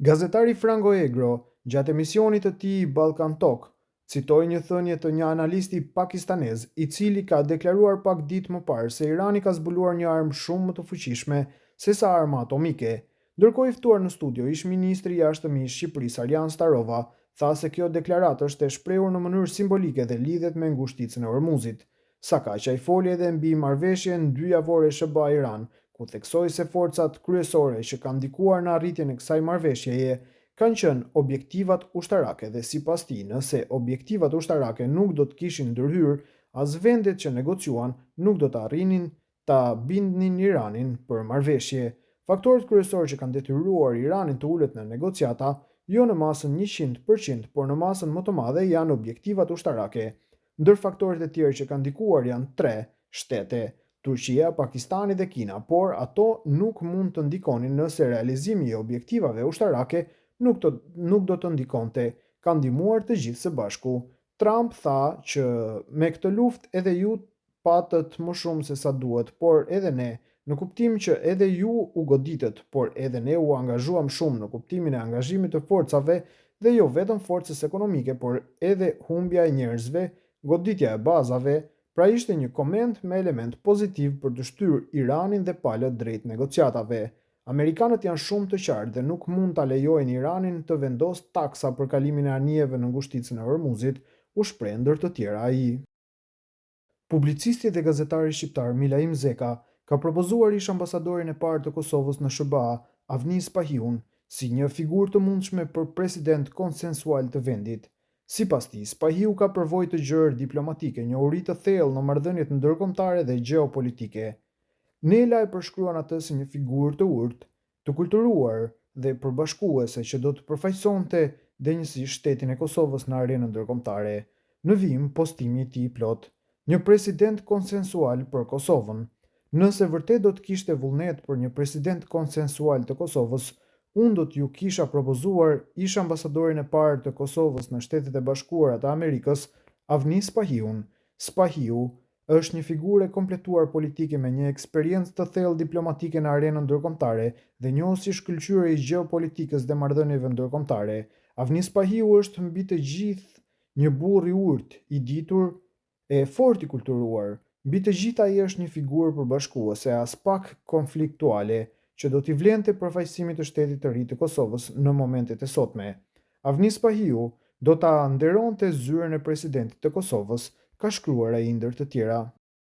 Gazetari Franco Egro, gjatë emisionit të tij Balkan Talk, citoi një thënie të një analisti pakistanez, i cili ka deklaruar pak ditë më parë se Irani ka zbuluar një armë shumë më të fuqishme se sa arma atomike. Ndërkohë i ftuar në studio ish ministri i jashtëm i Shqipërisë Arjan Starova tha se kjo deklaratë është e shprehur në mënyrë simbolike dhe lidhet me ngushticën e Ormuzit. Saqaj ai foli edhe mbi marrëveshjen 2 javore SBA-Iran, ku theksoi se forcat kryesore që kanë ndikuar në arritjen e kësaj marrëveshjeje kanë qenë objektivat ushtarake dhe sipas tij, nëse objektivat ushtarake nuk do të kishin ndërhyrë, as vendet që negociuan nuk do të arrinin ta bindnin Iranin për marrëveshje. Faktorët kryesorë që kanë detyruar Iranin të ulet në negociata, jo në masën 100%, por në masën më të madhe janë objektivat ushtarake. Ndër faktorët e tjerë që kanë ndikuar janë 3 shtete: Turqia, Pakistani dhe Kina, por ato nuk mund të ndikonin nëse realizimi i objektivave ushtarake nuk do të ndikonte, ka ndihmuar të gjithë së bashku. Trump tha që me këtë luftë edhe ju patët më shumë se sa duhet, por edhe ne, në kuptim që edhe ju u goditët, por edhe ne u angazhuam shumë në kuptimin e angazhimit të forcave dhe jo vetëm forcës ekonomike, por edhe humbja e njerëzve, goditja e bazave. Pra ishte një koment me element pozitiv për të shtyrë Iranin dhe palët drejt negociatave. Amerikanët janë shumë të qartë dhe nuk mund ta lejojnë Iranin të vendosë taksa për kalimin e anijeve në ngushticën e Ormuzit, u shpreh ndër të tjera ai. Publicisti dhe gazetari shqiptar Milaim Zeka ka propozuar ish ambasadorin e parë të Kosovës në SBA, Avnis Pahiun, si një figurë të mundshme për president konsensual të vendit. Sipas tij, Pahiu ka përvojë të gjerë diplomatike, njohuri të thellë në marrëdhëniet ndërkombëtare dhe gjeopolitike. Nela e përshkruan atë si një figurë të urtë, të kulturuar dhe përbashkuese që do të përfaqësonte denjësisht shtetin e Kosovës në arenën ndërkombëtare. Në vim, postimi i tij plot: një president konsensual për Kosovën. Nëse vërtet do të kishte vullnet për një president konsensual të Kosovës, unë do t'ju kisha propozuar ish ambasadorin e parë të Kosovës në Shtetet e Bashkuara të Amerikës, Avnis Pahiun. Pahiu është një figurë e kompletuar politike me një eksperiencë të thellë diplomatike në arenën ndërkombëtare dhe njohësi shkëlqyer i gjeopolitikës dhe marrëdhënieve ndërkombëtare. Avnis Pahiu është mbi të gjithë një burr i urtë, i ditur e fort i kulturuar. Mbi të gjithë ai është një figurë përbashkuese, as pak konfliktuale, që do t'i vlente përfaqësimit të shtetit të ri të Kosovës në momentet e sotme. Avnis Pahiu do ta nderonte zyrën e presidentit të Kosovës, ka shkruar ai ndër të tjera.